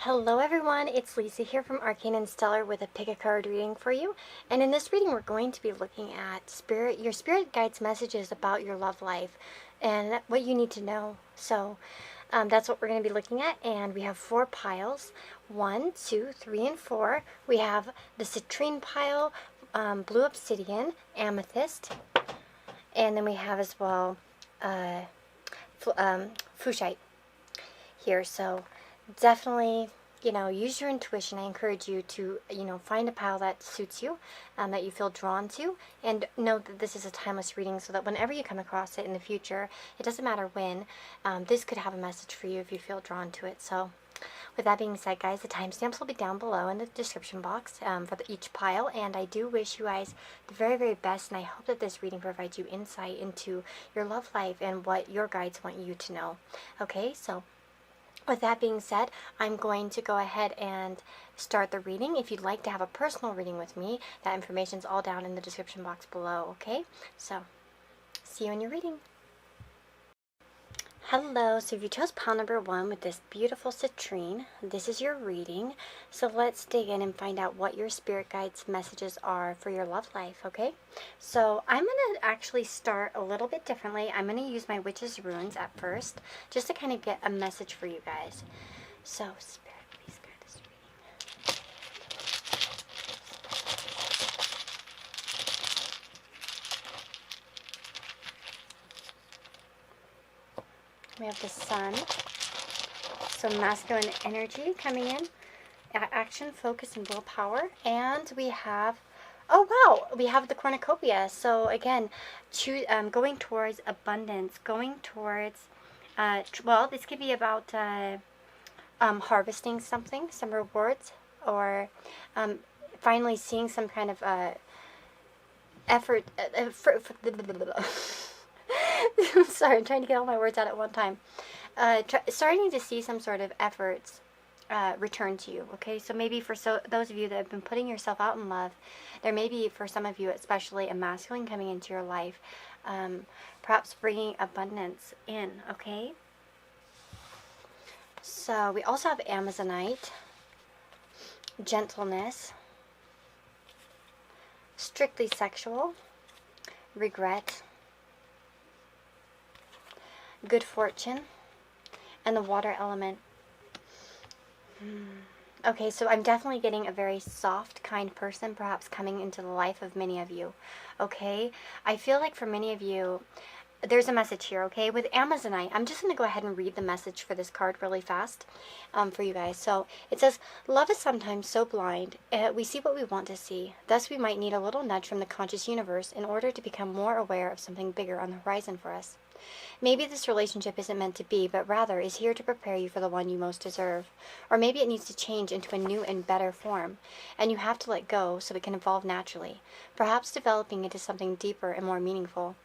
Hello everyone, it's Lisa here from Arcane and Stellar with a pick a card reading for you. And in this reading we're going to be looking at your spirit guides messages about your love life and what you need to know. So that's what we're going to be looking at, and we have 4 piles, 1, 2, 3, and 4. We have the citrine pile, blue obsidian, amethyst, and then we have as well fuchsite here. So definitely, use your intuition. I encourage you to, find a pile that suits you, that you feel drawn to, and know that this is a timeless reading so that whenever you come across it in the future, it doesn't matter when, this could have a message for you if you feel drawn to it. So with that being said, guys, the timestamps will be down below in the description box for each pile, and I do wish you guys the very, very best, and I hope that this reading provides you insight into your love life and what your guides want you to know. Okay, so with that being said, I'm going to go ahead and start the reading. If you'd like to have a personal reading with me, that information's all down in the description box below, okay? So, see you in your reading. Hello, so if you chose pile number 1 with this beautiful citrine, this is your reading. So let's dig in and find out what your spirit guides messages are for your love life, okay? So I'm going to actually start a little bit differently. I'm going to use my witch's runes at first, just to kind of get a message for you guys. So, spirit, please guide this reading. We have the sun, so masculine energy coming in, action, focus, and willpower. And we have, oh wow, we have the cornucopia. So again, going towards abundance, going towards, well, this could be about harvesting something, some rewards, or finally seeing some kind of effort. Sorry, I'm trying to get all my words out at one time. Starting to see some sort of efforts return to you, okay? So maybe for those of you that have been putting yourself out in love, there may be, for some of you especially, a masculine coming into your life, perhaps bringing abundance in, okay? So we also have Amazonite, gentleness, strictly sexual, regret, good fortune, and the water element. Okay, so I'm definitely getting a very soft, kind person perhaps coming into the life of many of you. Okay, I feel like for many of you, there's a message here, okay? With Amazonite, I'm just going to go ahead and read the message for this card really fast for you guys. So it says, love is sometimes so blind, we see what we want to see. Thus, we might need a little nudge from the conscious universe in order to become more aware of something bigger on the horizon for us. Maybe this relationship isn't meant to be, but rather is here to prepare you for the one you most deserve. Or maybe it needs to change into a new and better form, and you have to let go so it can evolve naturally, perhaps developing into something deeper and more meaningful.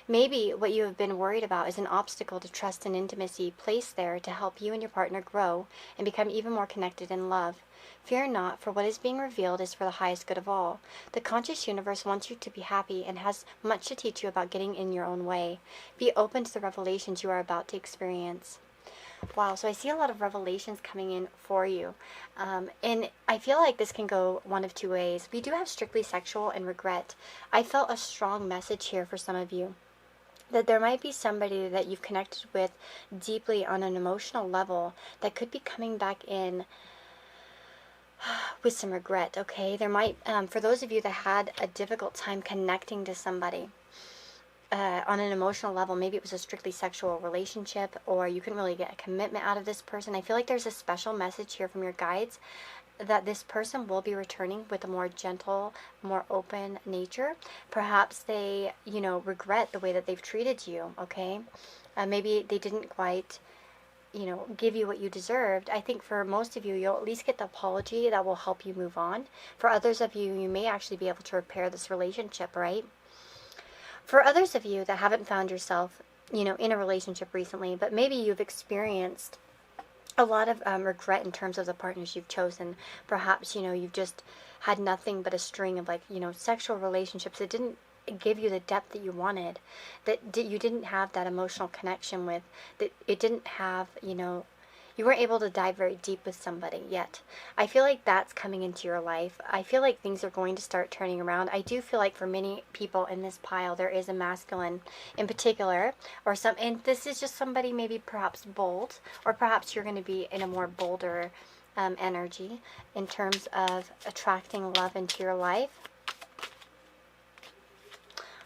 Maybe what you have been worried about is an obstacle to trust and intimacy placed there to help you and your partner grow and become even more connected in love. Fear not, for what is being revealed is for the highest good of all. The conscious universe wants you to be happy and has much to teach you about getting in your own way. Be open to the revelations you are about to experience. Wow, so I see a lot of revelations coming in for you. And I feel like this can go one of two ways. We do have strictly sexual and regret. I felt a strong message here for some of you, that there might be somebody that you've connected with deeply on an emotional level that could be coming back in with some regret, okay? There might, for those of you that had a difficult time connecting to somebody on an emotional level, maybe it was a strictly sexual relationship, or you couldn't really get a commitment out of this person. I feel like there's a special message here from your guides that this person will be returning with a more gentle, more open nature. Perhaps they, regret the way that they've treated you, okay? Maybe they didn't quite give you what you deserved. I think for most of you, you'll at least get the apology that will help you move on. For others of you, you may actually be able to repair this relationship, right? For others of you that haven't found yourself, in a relationship recently, but maybe you've experienced a lot of regret in terms of the partners you've chosen. Perhaps, you've just had nothing but a string of sexual relationships that didn't give you the depth that you wanted, that you didn't have that emotional connection with, that it didn't have, You weren't able to dive very deep with somebody yet. I feel like that's coming into your life. I feel like things are going to start turning around. I do feel like for many people in this pile, there is a masculine in particular, or some, and this is just somebody maybe perhaps bold, or perhaps you're going to be in a more bolder energy in terms of attracting love into your life.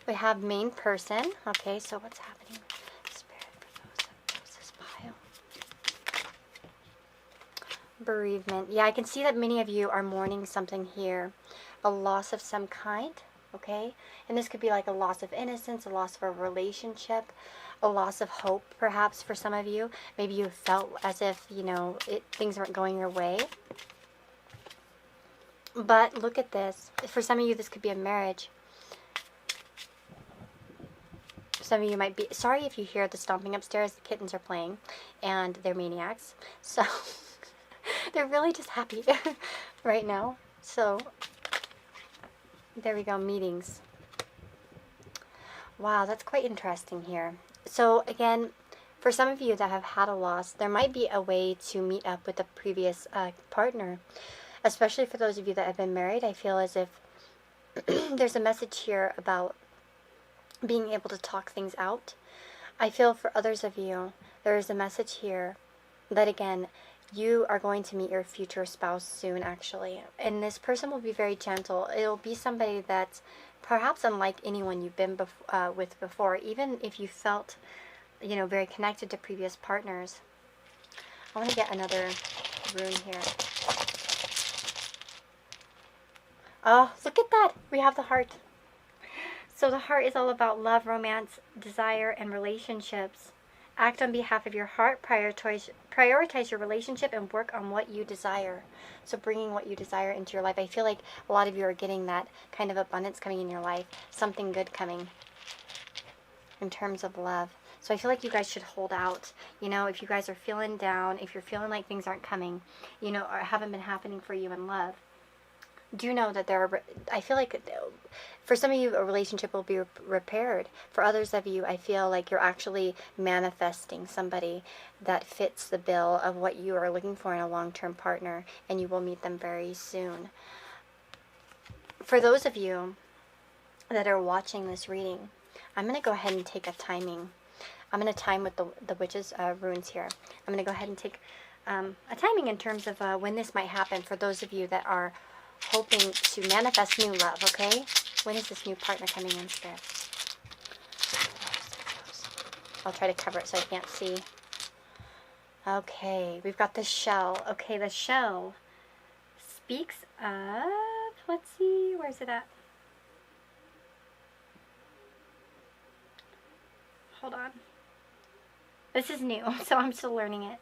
We have main person. Okay, so what's happening? Spirit for those that chose this pile. Bereavement. Yeah, I can see that many of you are mourning something here. A loss of some kind, okay? And this could be like a loss of innocence, a loss of a relationship, a loss of hope, perhaps, for some of you. Maybe you felt as if, you know, things weren't going your way. But look at this. For some of you, this could be a marriage. Some of you might be... Sorry if you hear the stomping upstairs. The kittens are playing, and they're maniacs. So... they're really just happy right now. So, there we go, meetings. Wow, that's quite interesting here. So, again, for some of you that have had a loss, there might be a way to meet up with a previous partner. Especially for those of you that have been married, I feel as if there's a message here about being able to talk things out. I feel for others of you, there is a message here that, again, you are going to meet your future spouse soon, actually. And this person will be very gentle. It'll be somebody that's perhaps unlike anyone you've been with before, even if you felt, you know, very connected to previous partners. I want to get another rune here. Oh, look at that. We have the heart. So the heart is all about love, romance, desire, and relationships. Act on behalf of your heart, prioritize your relationship, and work on what you desire. So bringing what you desire into your life. I feel like a lot of you are getting that kind of abundance coming in your life. Something good coming in terms of love. So I feel like you guys should hold out. You know, if you guys are feeling down, if you're feeling like things aren't coming, you know, or haven't been happening for you in love, do know that there are, I feel like for some of you a relationship will be repaired. For others of you, I feel like you're actually manifesting somebody that fits the bill of what you are looking for in a long-term partner, and you will meet them very soon. For those of you that are watching this reading, I'm going to go ahead and take a timing. I'm going to time with the witch's runes here. I'm going to go ahead and take a timing in terms of when this might happen for those of you that are hoping to manifest new love, okay? When is this new partner coming in, Spirit? I'll try to cover it so I can't see. Okay, we've got the shell. Okay, the shell speaks of... Let's see, where's it at? Hold on. This is new, so I'm still learning it.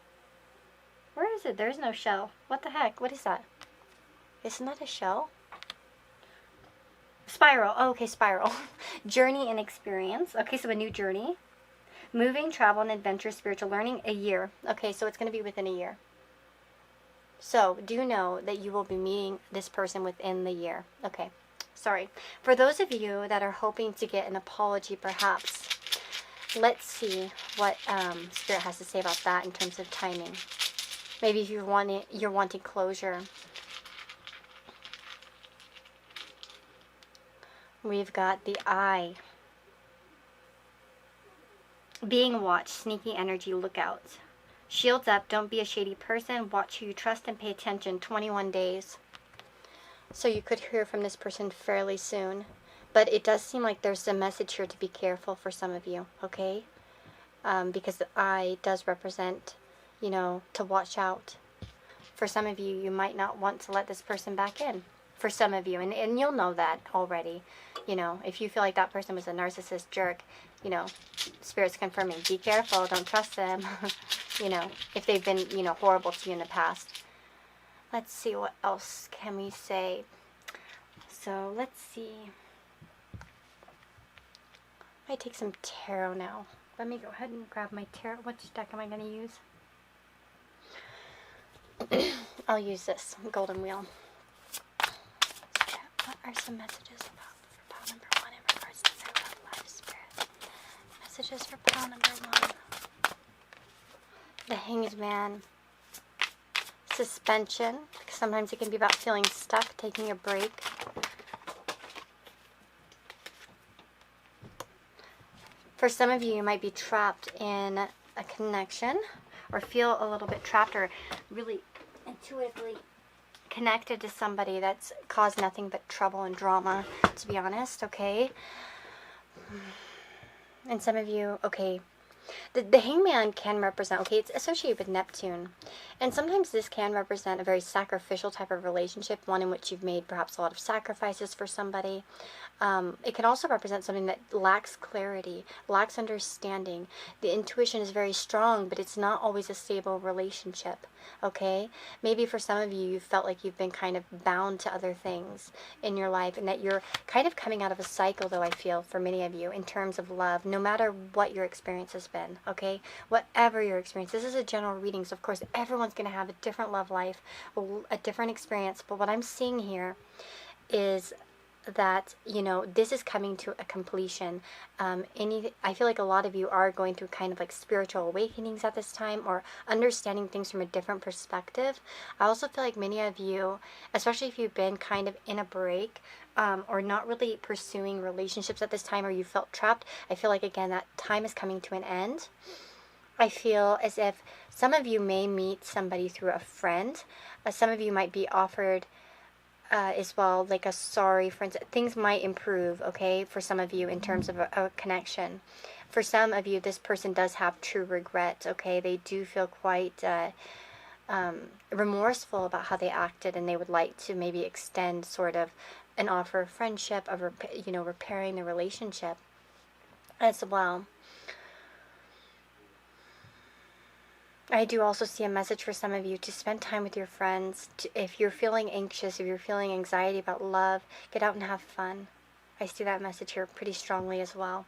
Where is it? There's no shell. What the heck? What is that? Isn't that a shell? Spiral. Oh, okay, spiral. Journey and experience. Okay, so a new journey. Moving, travel, and adventure, spiritual learning, a year. Okay, so it's going to be within a year. So, do know that you will be meeting this person within the year. Okay, sorry. For those of you that are hoping to get an apology, perhaps, let's see what Spirit has to say about that in terms of timing. Maybe if you're wanting closure. We've got the eye. Being watched, sneaky energy, look out. Shields up, don't be a shady person, watch who you trust and pay attention, 21 days. So you could hear from this person fairly soon. But it does seem like there's a message here to be careful for some of you, okay? Because the eye does represent, you know, to watch out. For some of you, you might not want to let this person back in. For some of you, and you'll know that already. You know, if you feel like that person was a narcissist jerk, you know, Spirit's confirming, be careful, don't trust them. You know, if they've been, you know, horrible to you in the past. Let's see, what else can we say? So, let's see. I might take some tarot now. Let me go ahead and grab my tarot. Which deck am I going to use? I'll use this golden wheel. What are some messages about for pile number 1 in regards to their love life, Spirit? Messages for pile number 1. The Hanged Man. suspension, because sometimes it can be about feeling stuck, taking a break. For some of you, you might be trapped in a connection or feel a little bit trapped or really intuitively connected to somebody that's caused nothing but trouble and drama, to be honest, okay? And some of you, okay, the hangman can represent, okay, it's associated with Neptune. And sometimes this can represent a very sacrificial type of relationship, one in which you've made perhaps a lot of sacrifices for somebody. It can also represent something that lacks clarity, lacks understanding. The intuition is very strong, but it's not always a stable relationship, okay? Maybe for some of you, you felt like you've been kind of bound to other things in your life, and that you're kind of coming out of a cycle, though, I feel, for many of you, in terms of love, no matter what your experience has been, okay? Whatever your experience. This is a general reading, so of course, everyone's going to have a different love life, a different experience, but what I'm seeing here is that, you know, this is coming to a completion. I feel like a lot of you are going through kind of like spiritual awakenings at this time, or understanding things from a different perspective. I also feel like many of you, especially if you've been kind of in a break, or not really pursuing relationships at this time, or you felt trapped, I feel like, again, that time is coming to an end. I feel as if some of you may meet somebody through a friend. Some of you might be offered as well, like a sorry, for instance. Things might improve, okay, for some of you in terms of a connection. For some of you, this person does have true regret, okay? They do feel quite remorseful about how they acted, and they would like to maybe extend sort of an offer of friendship, of repairing the relationship as well. I do also see a message for some of you to spend time with your friends. If you're feeling anxious, if you're feeling anxiety about love, get out and have fun. I see that message here pretty strongly as well.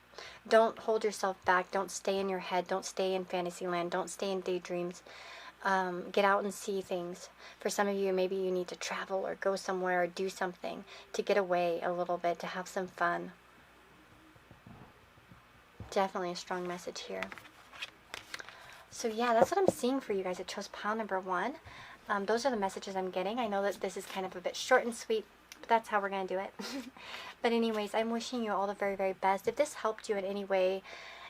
Don't hold yourself back. Don't stay in your head. Don't stay in fantasy land. Don't stay in daydreams. Get out and see things. For some of you, maybe you need to travel or go somewhere or do something to get away a little bit, to have some fun. Definitely a strong message here. So yeah, that's what I'm seeing for you guys. It chose pile number 1. Those are the messages I'm getting. I know that this is kind of a bit short and sweet, but that's how we're going to do it. But anyways, I'm wishing you all the very, very best. If this helped you in any way,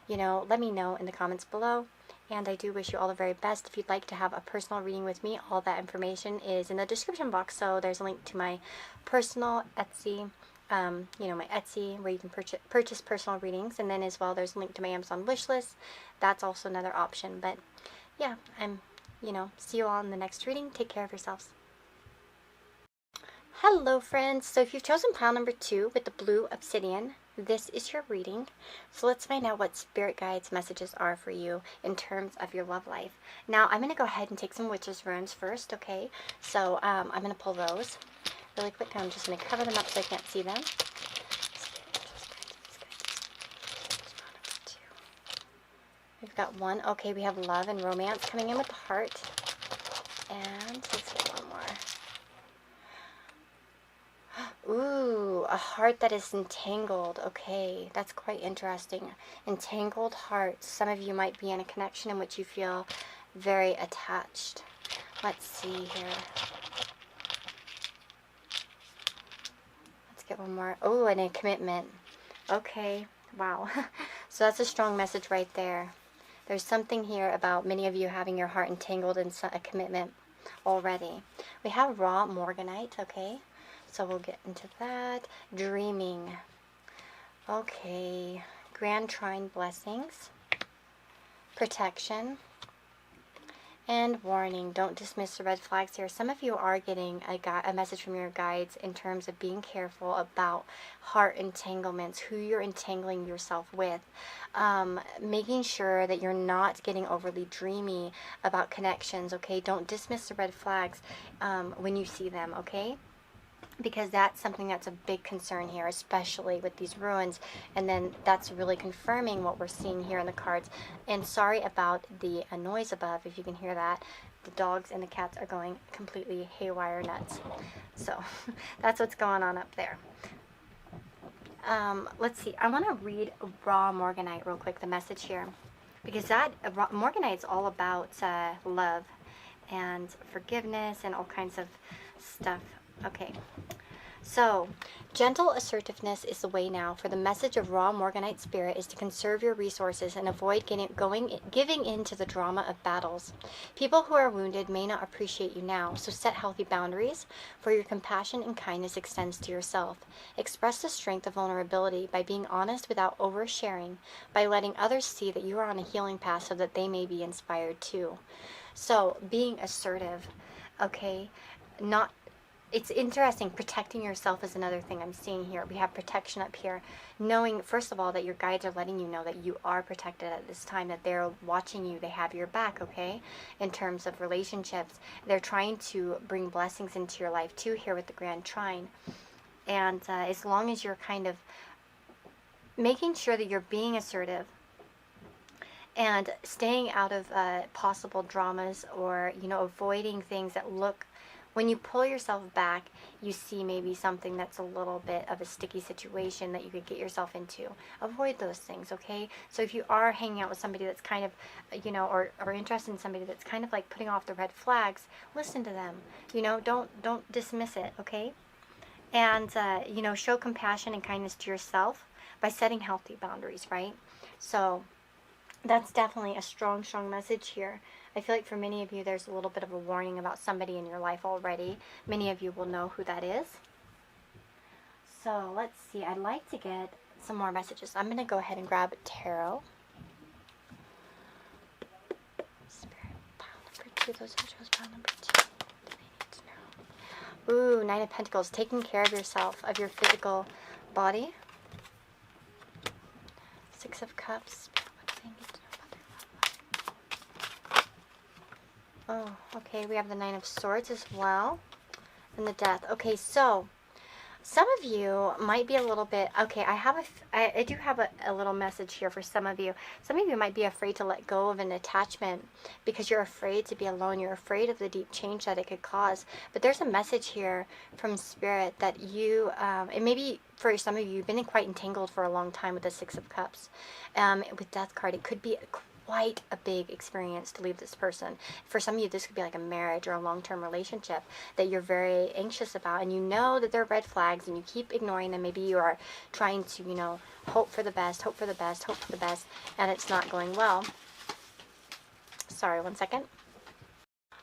you know, let me know in the comments below. And I do wish you all the very best. If you'd like to have a personal reading with me, all that information is in the description box. So there's a link to my personal Etsy, my Etsy, where you can purchase personal readings, and then as well there's a link to my Amazon wishlist. That's also another option. But yeah, see you all in the next reading. Take care of yourselves. Hello friends, so if you've chosen pile number 2 with the blue obsidian, this is your reading. So let's find out what spirit guides messages are for you in terms of your love life. Now I'm going to go ahead and take some witches runes first, okay? So I'm going to pull those really quick. I'm just going to cover them up so I can't see them. We've got 1. Okay, we have love and romance coming in with the heart. And let's get 1 more. Ooh, a heart that is entangled. Okay, that's quite interesting. Entangled hearts. Some of you might be in a connection in which you feel very attached. Let's see here. Let's get 1 more. Oh, and a commitment. Okay, wow. So that's a strong message right there. There's something here about many of you having your heart entangled in a commitment already. We have raw morganite, okay? So we'll get into that. Dreaming. Okay. Grand Trine blessings. Protection. And warning. Don't dismiss the red flags here. Some of you are getting a message from your guides in terms of being careful about heart entanglements, who you're entangling yourself with. Making sure that you're not getting overly dreamy about connections, okay? Don't dismiss the red flags when you see them, okay? Because that's something that's a big concern here, especially with these ruins. And then that's really confirming what we're seeing here in the cards. And sorry about the noise above, if you can hear that. The dogs and the cats are going completely haywire nuts. So that's what's going on up there. Let's see. I want to read raw morganite real quick, the message here. Because that morganite is all about love and forgiveness and all kinds of stuff. Okay. So, gentle assertiveness is the way now, for the message of raw Morganite spirit is to conserve your resources and avoid giving in to the drama of battles. People who are wounded may not appreciate you now, so set healthy boundaries, for your compassion and kindness extends to yourself. Express the strength of vulnerability by being honest without oversharing, by letting others see that you are on a healing path so that they may be inspired too. So, being assertive, okay, not it's interesting. Protecting yourself is another thing I'm seeing here. We have protection up here. Knowing, first of all, that your guides are letting you know that you are protected at this time, that they're watching you, they have your back, okay? In terms of relationships, they're trying to bring blessings into your life too here with the Grand Trine. And as long as you're kind of making sure that you're being assertive and staying out of possible dramas, or, avoiding things that look, when you pull yourself back, you see maybe something that's a little bit of a sticky situation that you could get yourself into. Avoid those things, okay? So if you are hanging out with somebody that's kind of, or interested in somebody that's kind of like putting off the red flags, listen to them. Don't dismiss it, okay? And, show compassion and kindness to yourself by setting healthy boundaries, right? So that's definitely a strong, strong message here. I feel like for many of you, there's a little bit of a warning about somebody in your life already. Many of you will know who that is. So let's see. I'd like to get some more messages. I'm going to go ahead and grab tarot. Spirit, pile number 2. Those who chose pile number 2. What do they need to know? Ooh, 9 of Pentacles. Taking care of yourself, of your physical body. 6 of Cups. What do they need to know? Oh, okay, we have the 9 of Swords as well, and the Death. Okay, so some of you might be a little bit, okay, I do have a little message here for some of you. Some of you might be afraid to let go of an attachment because you're afraid to be alone. You're afraid of the deep change that it could cause. But there's a message here from Spirit that you, and maybe for some of you, you've been quite entangled for a long time with the 6 of Cups. With Death card, it could be quite a big experience to leave this person. For some of you, this could be like a marriage or a long-term relationship that you're very anxious about, and you know that they're red flags and you keep ignoring them. Maybe you are trying to, hope for the best, hope for the best, hope for the best, and it's not going well. Sorry, one second.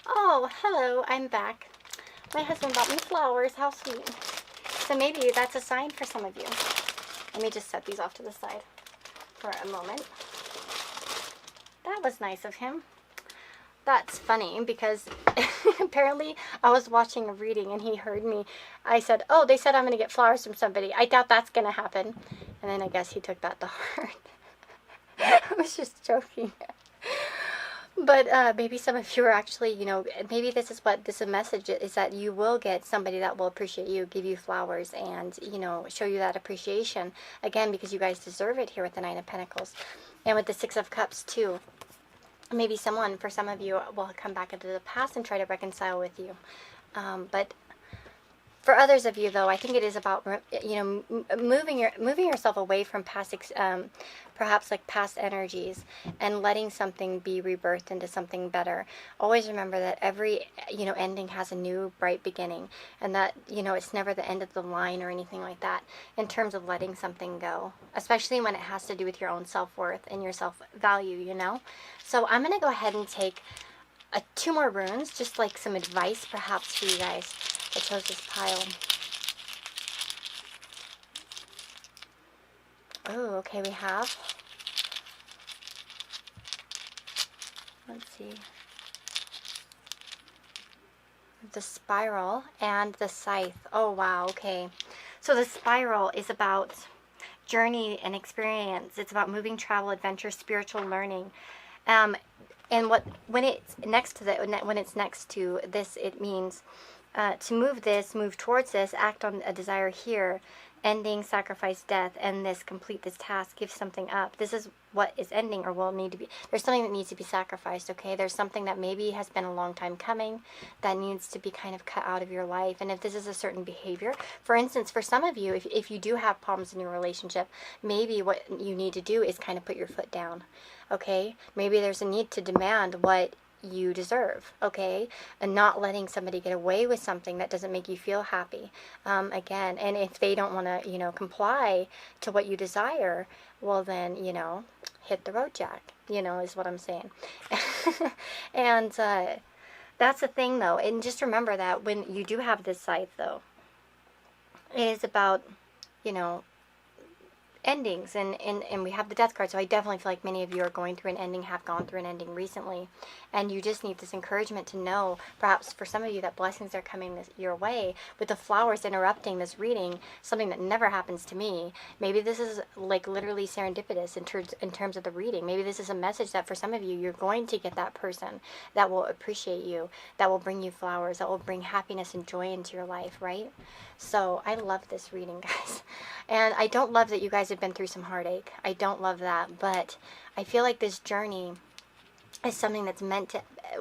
Oh, hello, I'm back. My husband bought me flowers. How sweet. So maybe that's a sign for some of you. Let me just set these off to the side for a moment. That was nice of him. That's funny because apparently I was watching a reading and he heard me. I said, oh, they said I'm going to get flowers from somebody. I doubt that's going to happen. And then I guess he took that to heart. I was just joking. But maybe some of you are actually, maybe this is a message is that you will get somebody that will appreciate you, give you flowers, and, show you that appreciation. Again, because you guys deserve it here with the 9 of Pentacles. And with the 6 of Cups, too. Maybe someone, for some of you, will come back into the past and try to reconcile with you. But for others of you, though, I think it is about, moving yourself away from past, perhaps like past energies, and letting something be rebirthed into something better. Always remember that every, ending has a new bright beginning, and that, it's never the end of the line or anything like that in terms of letting something go, especially when it has to do with your own self-worth and your self-value, So I'm going to go ahead and take 2 more runes, just like some advice perhaps for you guys that chose this pile. Oh, okay, we have, let's see, the Spiral and the Scythe. Oh, wow, okay. So the Spiral is about journey and experience. It's about moving, travel, adventure, spiritual learning. And when it's next to this, it means to move towards this, act on a desire here, ending, sacrifice, death, end this, complete this task, give something up. This is what is ending or will need to be. There's something that needs to be sacrificed, okay? There's something that maybe has been a long time coming that needs to be kind of cut out of your life. And if this is a certain behavior, for instance, for some of you, if you do have problems in your relationship, maybe what you need to do is kind of put your foot down, okay? Maybe there's a need to demand what you deserve, okay? And not letting somebody get away with something that doesn't make you feel happy. Again, and if they don't want to, comply to what you desire, well then, hit the road, Jack, is what I'm saying. And that's the thing, though. And just remember that when you do have this scythe, though, it is about, you know, endings, and we have the death card. So I definitely feel like many of you are going through an ending, have gone through an ending recently, and you just need this encouragement to know, perhaps for some of you, that blessings are coming your way. With the flowers interrupting this reading, something that never happens to me, maybe this is like literally serendipitous in terms of the reading. Maybe this is a message that for some of you, you're going to get that person that will appreciate you, that will bring you flowers, that will bring happiness and joy into your life, right? So I love this reading, guys. And I don't love that you guys have been through some heartache. I don't love that. But I feel like this journey is something that's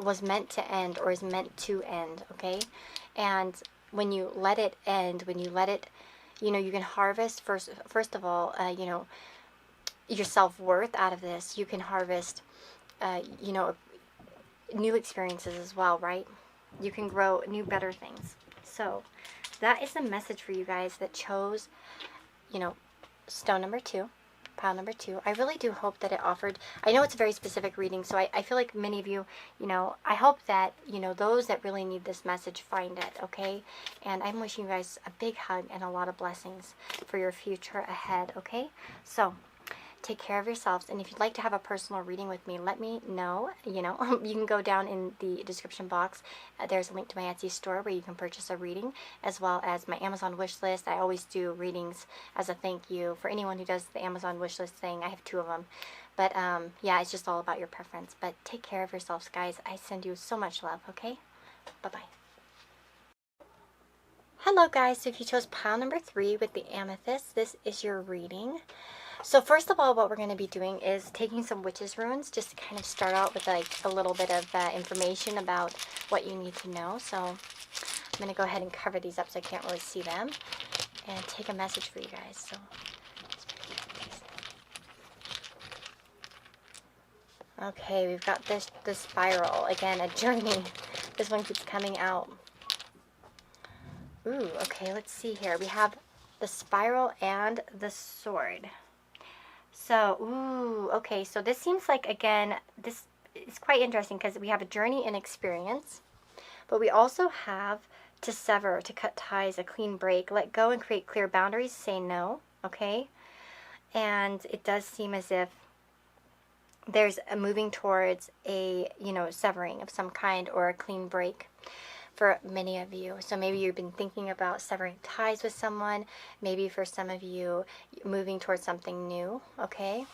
was meant to end, or is meant to end, okay? And when you let it end, when you let it, you can harvest, first of all, your self-worth out of this. You can harvest, new experiences as well, right? You can grow new, better things. So that is the message for you guys that chose, stone number 2, pile number 2. I really do hope that it offered, I know it's a very specific reading, so I feel like many of you, I hope that, those that really need this message find it, okay? And I'm wishing you guys a big hug and a lot of blessings for your future ahead, okay? So take care of yourselves, and if you'd like to have a personal reading with me, let me know. You can go down in the description box. There's a link to my Etsy store where you can purchase a reading, as well as my Amazon wish list. I always do readings as a thank you for anyone who does the Amazon wish list thing. I have 2 of them. But yeah, it's just all about your preference. But take care of yourselves, guys. I send you so much love, okay? Bye-bye. Hello, guys. So if you chose pile number 3 with the amethyst, this is your reading. So first of all, what we're going to be doing is taking some witches runes, just to kind of start out with like a little bit of information about what you need to know. So I'm going to go ahead and cover these up so I can't really see them, and take a message for you guys. So okay, we've got this spiral again, a journey. This one keeps coming out. Ooh, okay, let's see here. We have the spiral and the sword. So, ooh, okay, so this seems like, again, this is quite interesting because we have a journey and experience, but we also have to sever, to cut ties, a clean break, let go and create clear boundaries, say no, okay? And it does seem as if there's a moving towards a, severing of some kind, or a clean break for many of you. So maybe you've been thinking about severing ties with someone. Maybe for some of you, moving towards something new, okay?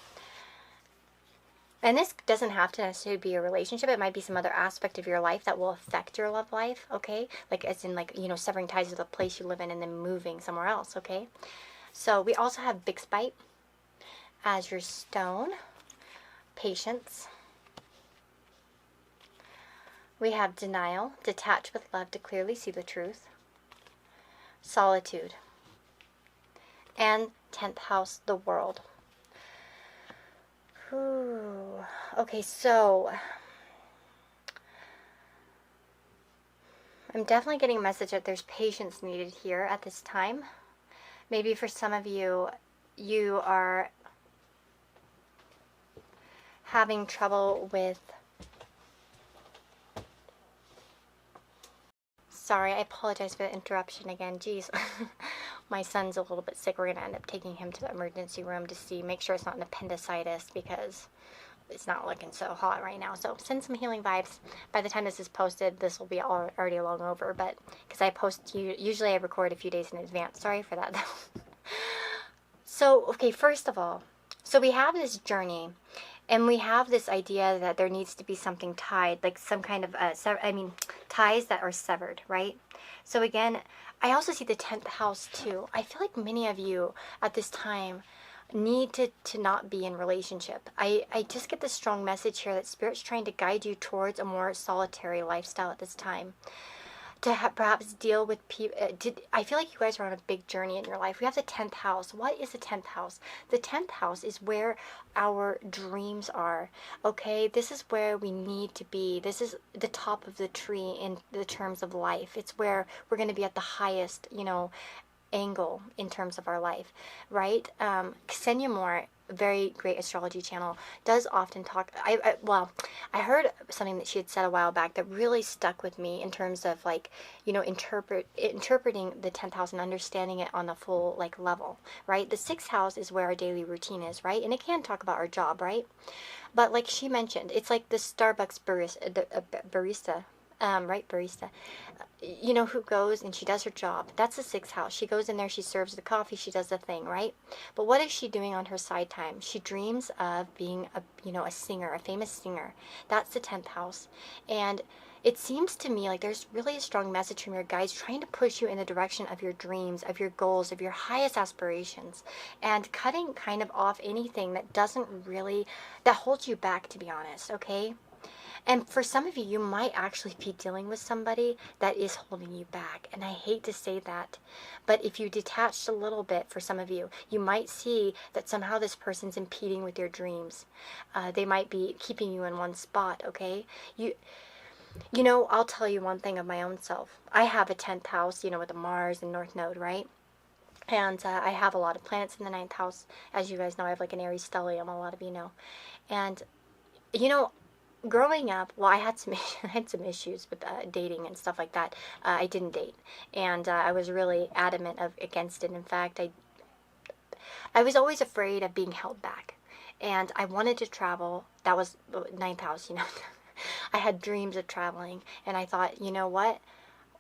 And this doesn't have to necessarily be a relationship. It might be some other aspect of your life that will affect your love life, okay? Like, as in, like, severing ties with the place you live in and then moving somewhere else, okay? So we also have Big Spite as your stone. Patience. We have denial, detach with love to clearly see the truth. Solitude. And 10th house, the world. Ooh. Okay, so I'm definitely getting a message that there's patience needed here at this time. Maybe for some of you, you are having trouble with, sorry, I apologize for the interruption again. Jeez, my son's a little bit sick. We're going to end up taking him to the emergency room to make sure it's not an appendicitis, because it's not looking so hot right now. So send some healing vibes. By the time this is posted, this will be already long over, but because usually I record a few days in advance. Sorry for that, though. So, okay, first of all, so we have this journey, and we have this idea that there needs to be something tied, like some kind of, ties that are severed, right? So again, I also see the 10th house too. I feel like many of you at this time need to not be in relationship. I just get this strong message here that Spirit's trying to guide you towards a more solitary lifestyle at this time. to perhaps deal with people. I feel like you guys are on a big journey in your life. We have the 10th house. What is the 10th house? The 10th house is where our dreams are. Okay, this is where we need to be. This is the top of the tree in the terms of life. It's where we're going to be at the highest, angle in terms of our life, right? Ksenia Moore, very great astrology channel, does often talk. I heard something that she had said a while back that really stuck with me in terms of like, interpreting the 10th house and understanding it on a full like level, right? The 6th house is where our daily routine is, right? And it can talk about our job, right? But like she mentioned, it's like the Starbucks barista, right, barista, who goes and she does her job. That's the 6th house. She goes in there, she serves the coffee, she does the thing, right? But what is she doing on her side time? She dreams of being a singer, a famous singer. That's the 10th house. And it seems to me like there's really a strong message from your guides trying to push you in the direction of your dreams, of your goals, of your highest aspirations, and cutting kind of off anything that that holds you back, to be honest, okay? And for some of you, you might actually be dealing with somebody that is holding you back. And I hate to say that, but if you detached a little bit, for some of you, you might see that somehow this person's impeding with your dreams. They might be keeping you in one spot, okay? I'll tell you one thing of my own self. I have a 10th house, with a Mars and North Node, right? And I have a lot of planets in the 9th house. As you guys know, I have like an Aries stellium, a lot of you know. And, growing up, I had some issues with dating and stuff like that. I didn't date, and I was really adamant against it. In fact, I was always afraid of being held back, and I wanted to travel. That was 9th house, I had dreams of traveling, and I thought, you know what?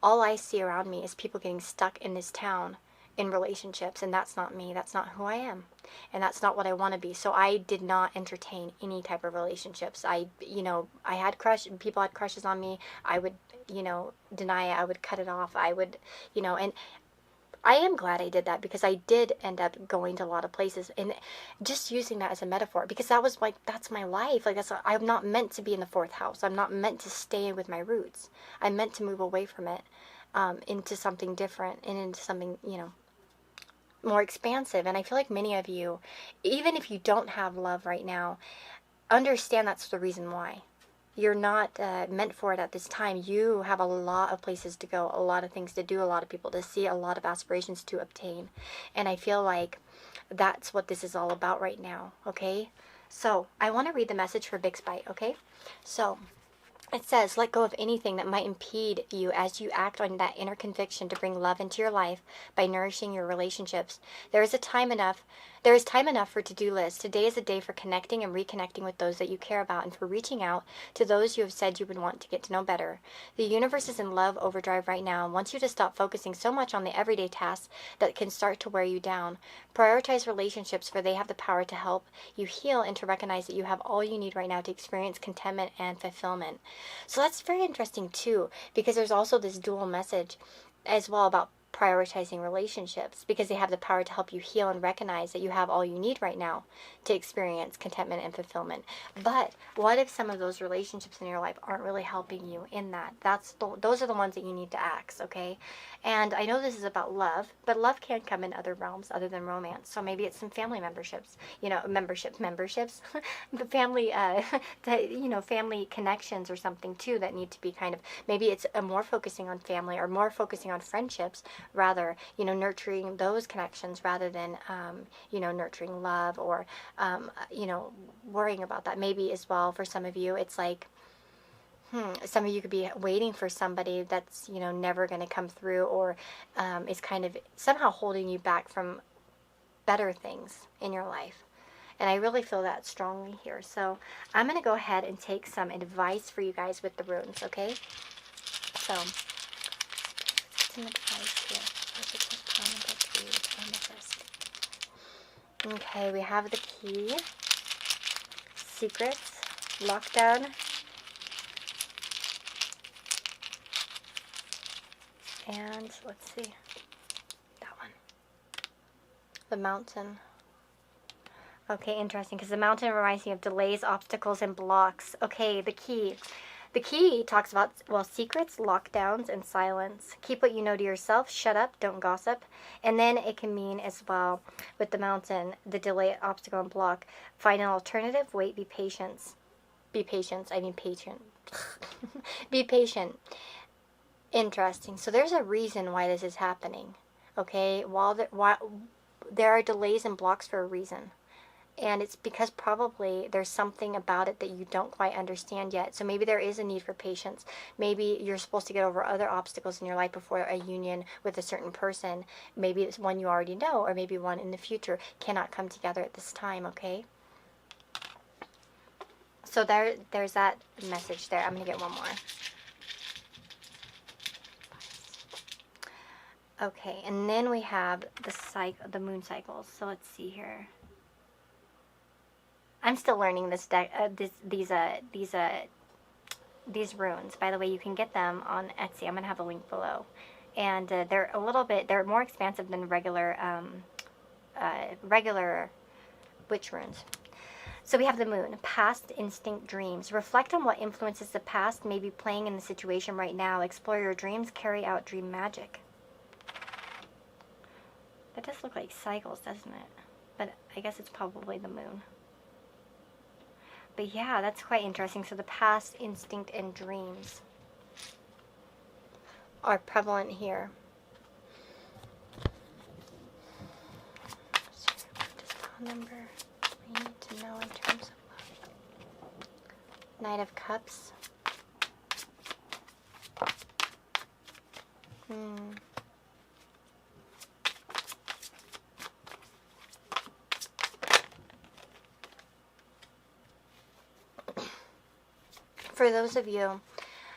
All I see around me is people getting stuck in this town in relationships, and that's not me. That's not who I am, and that's not what I want to be. So I did not entertain any type of relationships. I had people had crushes on me. I would deny it. I would cut it off. I would and I am glad I did that, because I did end up going to a lot of places, and just using that as a metaphor, because that's my life. Like, I'm not meant to be in the 4th house. I'm not meant to stay with my roots. I'm meant to move away from it, into something different, and into something more expansive. And I feel like many of you, even if you don't have love right now, understand that's the reason why. You're not meant for it at this time. You have a lot of places to go, a lot of things to do, a lot of people to see, a lot of aspirations to obtain. And I feel like that's what this is all about right now, okay? So I want to read the message for Big Spite, okay? So it says, let go of anything that might impede you as you act on that inner conviction to bring love into your life by nourishing your relationships. There is time enough for to-do lists. Today is a day for connecting and reconnecting with those that you care about, and for reaching out to those you have said you would want to get to know better. The universe is in love overdrive right now and wants you to stop focusing so much on the everyday tasks that can start to wear you down. Prioritize relationships, for they have the power to help you heal and to recognize that you have all you need right now to experience contentment and fulfillment. So that's very interesting too, because there's also this dual message as well about prioritizing relationships, because they have the power to help you heal and recognize that you have all you need right now to experience contentment and fulfillment. But what if some of those relationships in your life aren't really helping you in that? Those are the ones that you need to axe, okay? And I know this is about love, but love can come in other realms other than romance. So maybe it's some family memberships, memberships, but family, family connections or something too that need to be kind of, maybe it's more focusing on family or more focusing on friendships, rather, nurturing those connections rather than, nurturing love or, worrying about that. Maybe as well for some of you, it's like, some of you could be waiting for somebody that's, never going to come through, or is kind of somehow holding you back from better things in your life. And I really feel that strongly here. So I'm going to go ahead and take some advice for you guys with the runes, okay? So, some advice here. Okay, we have the key, secrets, lockdown, and let's see, that one, the mountain. Okay, interesting, because the mountain reminds me of delays, obstacles, and blocks. Okay, the key. The key talks about, well, secrets, lockdowns, and silence. Keep what you know to yourself. Shut up. Don't gossip. And then it can mean as well, with the mountain, the delay, obstacle, and block. Find an alternative. Wait. Be patient. Be patient. I mean patient. Be patient. Interesting. So there's a reason why this is happening. Okay? While there are delays and blocks for a reason. And it's because probably there's something about it that you don't quite understand yet. So maybe there is a need for patience. Maybe you're supposed to get over other obstacles in your life before a union with a certain person. Maybe it's one you already know, or maybe one in the future cannot come together at this time, okay? So there's that message there. I'm going to get one more. Okay, and then we have the moon cycles. So let's see here. I'm still learning this deck. These runes. By the way, you can get them on Etsy. I'm gonna have a link below, and they're more expansive than regular witch runes. So we have the moon, past instinct dreams. Reflect on what influences the past may be playing in the situation right now. Explore your dreams. Carry out dream magic. That does look like cycles, doesn't it? But I guess it's probably the moon. But yeah, that's quite interesting. So the past, instinct, and dreams are prevalent here. So what does the number we need to know in terms of Knight of Cups? For those of you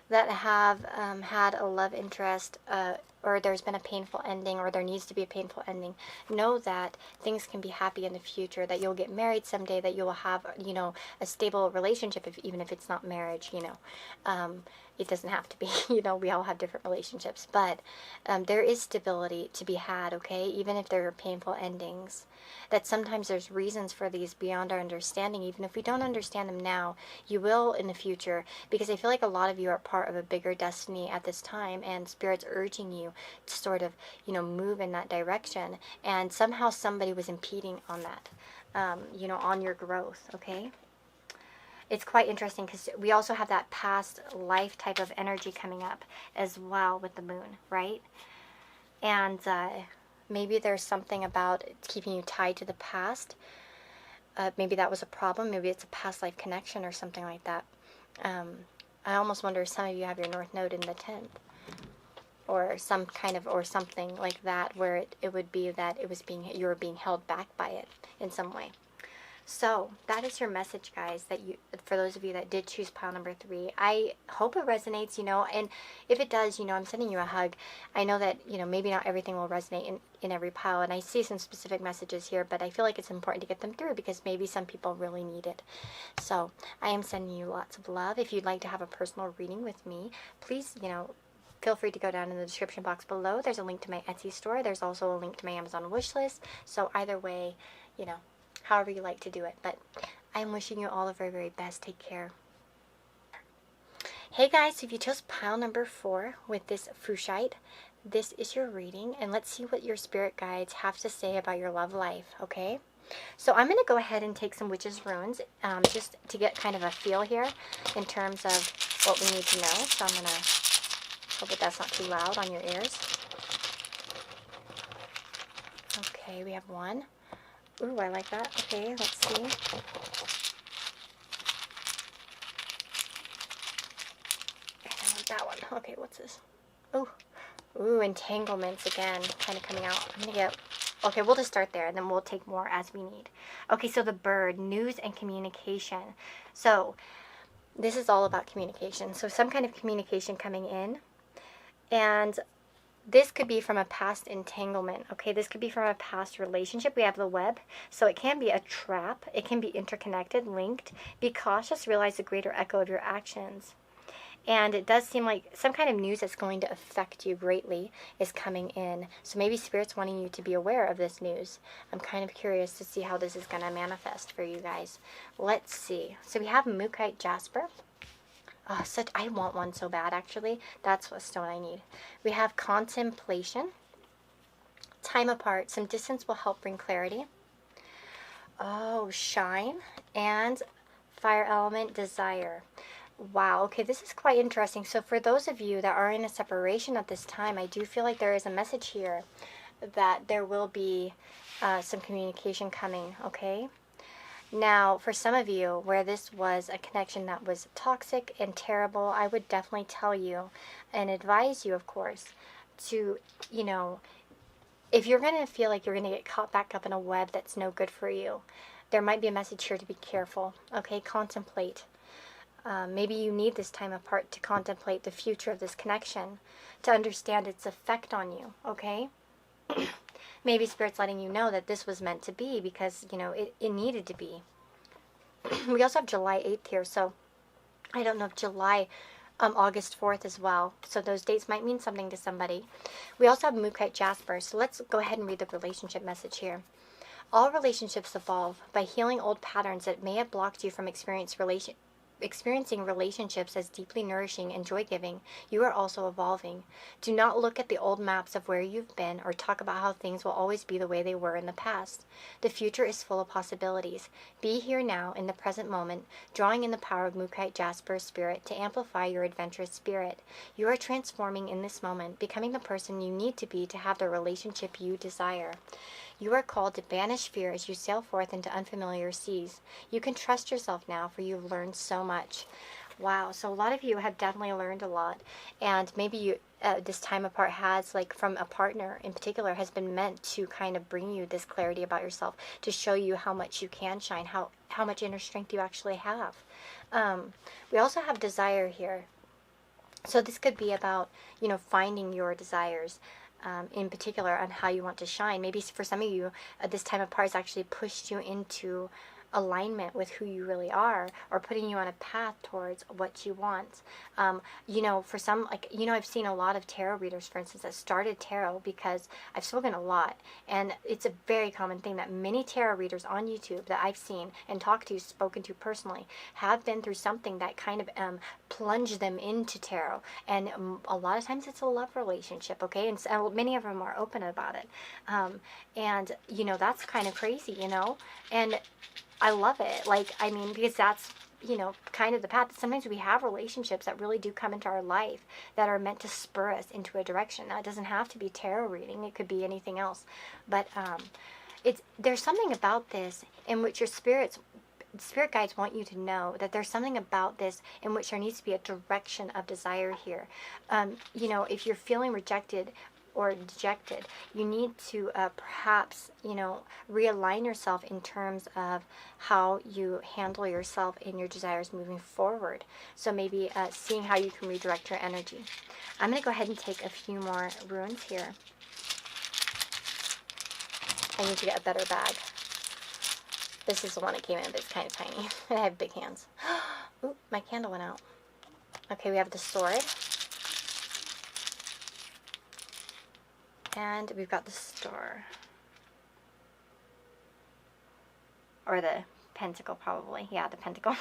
that have had a love interest, or there's been a painful ending, or there needs to be a painful ending, know that things can be happy in the future, that you'll get married someday, that you'll have, a stable relationship, even if it's not marriage, it doesn't have to be, we all have different relationships, but there is stability to be had, okay, even if there are painful endings. That sometimes there's reasons for these beyond our understanding. Even if we don't understand them now, you will in the future, because I feel like a lot of you are part of a bigger destiny at this time, and Spirit's urging you to sort of, move in that direction, and somehow somebody was impeding on that, on your growth, okay? It's quite interesting because we also have that past life type of energy coming up as well with the moon, right? And maybe there's something about keeping you tied to the past. Maybe that was a problem. Maybe it's a past life connection or something like that. I almost wonder if some of you have your North Node in the 10th. Or something like that, where it would be that you were being held back by it in some way. So that is your message, guys, for those of you that did choose pile number 3. I hope it resonates, and if it does, I'm sending you a hug. I know that, maybe not everything will resonate in every pile, and I see some specific messages here, but I feel like it's important to get them through because maybe some people really need it. So I am sending you lots of love. If you'd like to have a personal reading with me, please, feel free to go down in the description box below. There's a link to my Etsy store. There's also a link to my Amazon wish list. So either way, however you like to do it. But I'm wishing you all the very, very best. Take care. Hey guys, if you chose pile number 4 with this Fushite, this is your reading. And let's see what your spirit guides have to say about your love life, okay? So I'm going to go ahead and take some witches runes just to get kind of a feel here in terms of what we need to know. So I'm going to hope that that's not too loud on your ears. Okay, we have one. Ooh, I like that. Okay, let's see. And I want that one. Okay, what's this? Ooh, entanglements again, kind of coming out. I'm going to get... Okay, we'll just start there, and then we'll take more as we need. Okay, so the bird, news and communication. So this is all about communication. So some kind of communication coming in. And this could be from a past entanglement, okay? This could be from a past relationship. We have the web, so it can be a trap. It can be interconnected, linked. Be cautious, realize the greater echo of your actions. And it does seem like some kind of news that's going to affect you greatly is coming in. So maybe Spirit's wanting you to be aware of this news. I'm kind of curious to see how this is going to manifest for you guys. Let's see. So we have Mookaite Jasper. Oh, I want one so bad, actually. That's what stone I need. We have contemplation. Time apart. Some distance will help bring clarity. Oh, shine. And fire element, desire. Wow, okay, this is quite interesting. So for those of you that are in a separation at this time, I do feel like there is a message here that there will be some communication coming, okay? Now, for some of you, where this was a connection that was toxic and terrible, I would definitely tell you and advise you, of course, to, you know, if you're going to feel like you're going to get caught back up in a web that's no good for you, there might be a message here to be careful, okay? Contemplate. Maybe you need this time apart to contemplate the future of this connection, to understand its effect on you, okay? Maybe Spirit's letting you know that this was meant to be because, you know, it needed to be. We also have July 8th here, so I don't know if August 4th as well. So those dates might mean something to somebody. We also have Moonlight Jasper, so let's go ahead and read the relationship message here. All relationships evolve. By healing old patterns that may have blocked you from experiencing relationships as deeply nourishing and joy-giving, you are also evolving. Do not look at the old maps of where you've been or talk about how things will always be the way they were in the past. The future is full of possibilities. Be here now in the present moment, drawing in the power of Moonlight Jasper's spirit to amplify your adventurous spirit. You are transforming in this moment, becoming the person you need to be to have the relationship you desire. You are called to banish fear as you sail forth into unfamiliar seas. You can trust yourself now, for you've learned so much. Wow, so a lot of you have definitely learned a lot, and maybe you this time apart has, like, from a partner in particular, has been meant to kind of bring you this clarity about yourself, to show you how much you can shine, how much inner strength you actually have. We also have desire here. So this could be about, you know, finding your desires. In particular on how you want to shine. Maybe for some of you, this time apart has actually pushed you into alignment with who you really are, or putting you on a path towards what you want. You know, for some, like, you know, I've seen a lot of tarot readers, for instance, that started tarot because I've spoken a lot, and it's a very common thing that many tarot readers on YouTube that I've seen and talked to, spoken to personally, have been through something that kind of plunged them into tarot. And a lot of times it's a love relationship, okay? And so many of them are open about it. And, you know, that's kind of crazy, you know? And I love it. Like, I mean, because that's, you know, kind of the path. Sometimes we have relationships that really do come into our life that are meant to spur us into a direction. Now, it doesn't have to be tarot reading. It could be anything else. But there's something about this in which your spirit guides want you to know that there's something about this in which there needs to be a direction of desire here. You know, if you're feeling rejected or dejected, you need to perhaps, you know, realign yourself in terms of how you handle yourself and your desires moving forward. So maybe seeing how you can redirect your energy. I'm going to go ahead and take a few more runes here. I need to get a better bag. This is the one that came in, but it's kind of tiny. I have big hands. Oop, my candle went out. Okay, we have the sword. And we've got the star. Or the pentacle, probably. Yeah, the pentacle.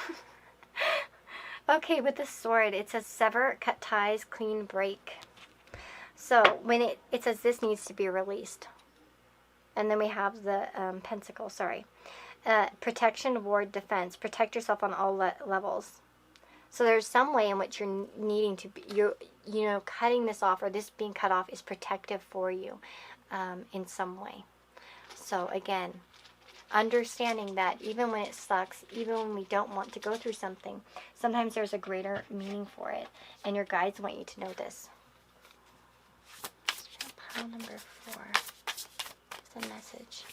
Okay, with the sword, it says sever, cut ties, clean break. So when it says this needs to be released. And then we have the pentacle, sorry. Protection, ward, defense. Protect yourself on all levels. So there's some way in which you're needing to be, you know, cutting this off, or this being cut off is protective for you in some way. So again, understanding that even when it sucks, even when we don't want to go through something, sometimes there's a greater meaning for it. And your guides want you to know this. Pile number 4. It's a message.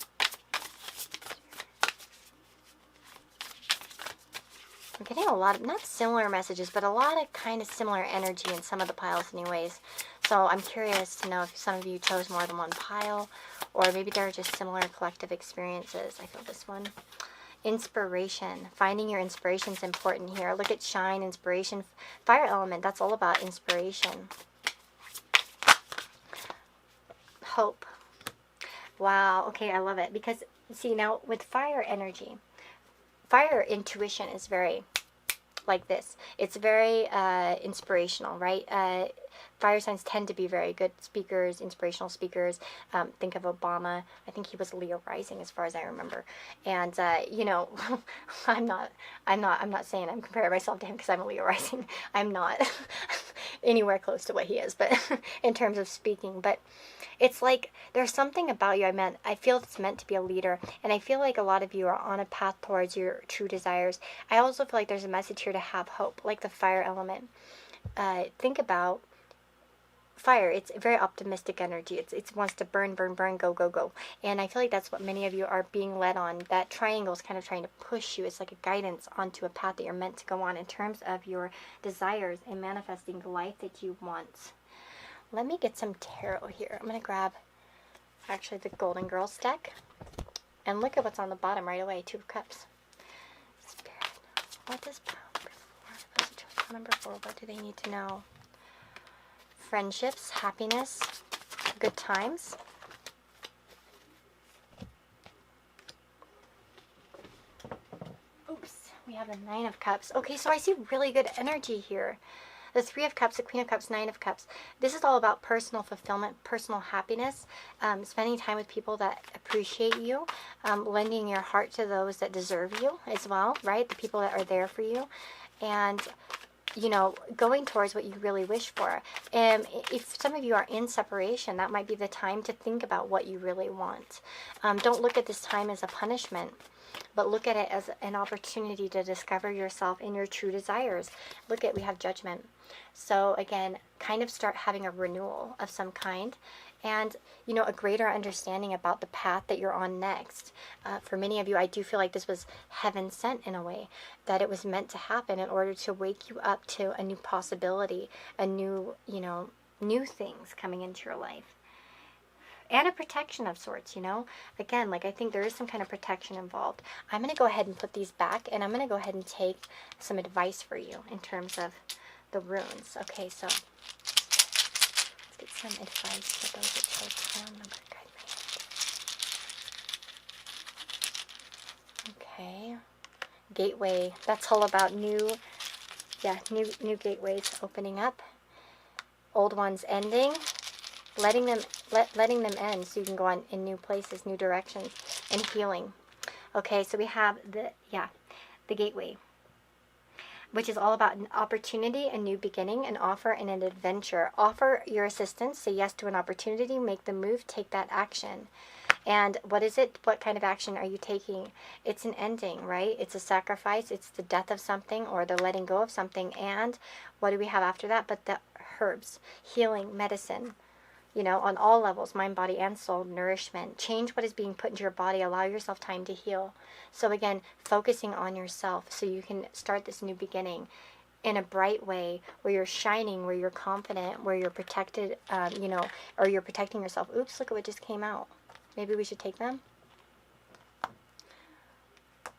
I'm getting a lot of, not similar messages, but a lot of kind of similar energy in some of the piles anyways. So I'm curious to know if some of you chose more than one pile, or maybe there are just similar collective experiences. I feel this one. Inspiration. Finding your inspiration is important here. Look at shine, inspiration. Fire element, that's all about inspiration. Hope. Wow, okay, I love it. Because, see, now with fire energy, fire intuition is very, like this. It's very inspirational, right? Fire signs tend to be very good speakers, inspirational speakers. Think of Obama. I think he was Leo rising, as far as I remember. And you know, I'm not saying I'm comparing myself to him because I'm a Leo rising. I'm not anywhere close to what he is, but in terms of speaking. But it's like there's something about you. I feel it's meant to be a leader, and I feel like a lot of you are on a path towards your true desires. I also feel like there's a message here to have hope, like the fire element. Think about fire. It's very optimistic energy. It wants to burn, burn, burn, go, go, go. And I feel like that's what many of you are being led on. That triangle is kind of trying to push you. It's like a guidance onto a path that you're meant to go on in terms of your desires and manifesting the life that you want. Let me get some tarot here. I'm going to grab actually the Golden Girls deck. And look at what's on the bottom right away. 2 of Cups. Spirit. What does pound number 4? What do they need to know? Friendships, happiness, good times. Oops, we have the 9 of Cups. Okay, so I see really good energy here. The 3 of Cups, the Queen of Cups, 9 of Cups. This is all about personal fulfillment, personal happiness, spending time with people that appreciate you, lending your heart to those that deserve you as well, right? The people that are there for you. And you know, going towards what you really wish for. And if some of you are in separation, that might be the time to think about what you really want. Don't look at this time as a punishment, but look at it as an opportunity to discover yourself and your true desires. Look at, we have Judgment. So again, kind of start having a renewal of some kind. And, you know, a greater understanding about the path that you're on next. For many of you, I do feel like this was heaven sent in a way, that it was meant to happen in order to wake you up to a new possibility, a new, you know, new things coming into your life. And a protection of sorts, you know. Again, like I think there is some kind of protection involved. I'm going to go ahead and put these back, and I'm going to go ahead and take some advice for you in terms of the runes. Okay, so get some advice for those that chose pound number. Okay. Gateway. That's all about new gateways opening up. Old ones ending. Letting them end so you can go on in new places, new directions, and healing. Okay, so we have the gateway, which is all about an opportunity, a new beginning, an offer, and an adventure. Offer your assistance, say yes to an opportunity, make the move, take that action. And what is it? What kind of action are you taking? It's an ending, right? It's a sacrifice. It's the death of something or the letting go of something. And what do we have after that? But the herbs, healing, medicine, you know, on all levels, mind, body, and soul, nourishment. Change what is being put into your body. Allow yourself time to heal. So again, focusing on yourself so you can start this new beginning in a bright way where you're shining, where you're confident, where you're protected, you know, or you're protecting yourself. Oops, look at what just came out. Maybe we should take them.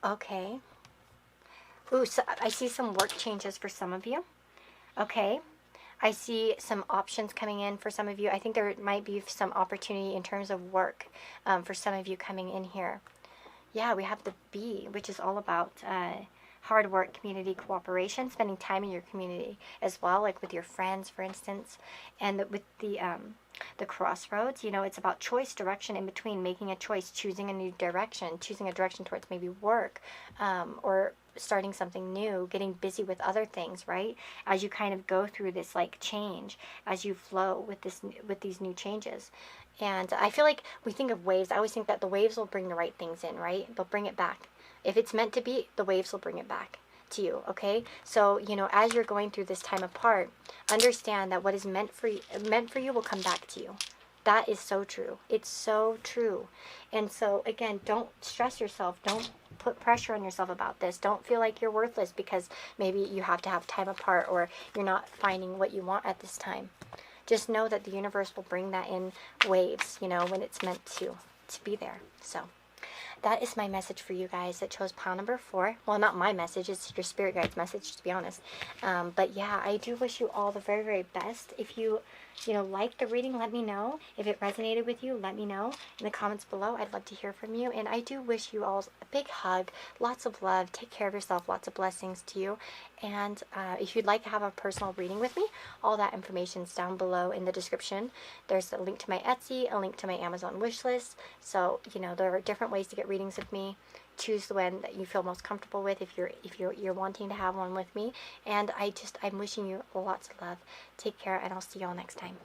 Okay. Ooh, so I see some work changes for some of you. Okay. I see some options coming in for some of you. I think there might be some opportunity in terms of work for some of you coming in here. Yeah, we have the B, which is all about hard work, community cooperation, spending time in your community as well, like with your friends, for instance. And with the crossroads, you know, it's about choice, direction, in between, making a choice, choosing a new direction, choosing a direction towards maybe work or starting something new, getting busy with other things, right? As you kind of go through this like change, as you flow with these new changes. And I feel like we think of waves. I always think that the waves will bring the right things in, right? They'll bring it back. If it's meant to be, the waves will bring it back to you, okay? So, you know, as you're going through this time apart, understand that what is meant for you will come back to you. That is so true. It's so true. And so, again, don't stress yourself. Don't put pressure on yourself about this. Don't feel like you're worthless because maybe you have to have time apart or you're not finding what you want at this time. Just know that the universe will bring that in waves, you know, when it's meant to be there. So that is my message for you guys that chose pile number 4. Well, not my message. It's your spirit guide's message, to be honest. But yeah, I do wish you all the very, very best. If you like the reading, let me know. If it resonated with you, let me know in the comments below. I'd love to hear from you. And I do wish you all a big hug, lots of love. Take care of yourself. Lots of blessings to you. And if you'd like to have a personal reading with me, all that information's down below in the description. There's a link to my Etsy, a link to my Amazon wish list. So, there are different ways to get readings with me. Choose the one that you feel most comfortable with if you're wanting to have one with me. And I'm wishing you lots of love. Take care, and I'll see you all next time.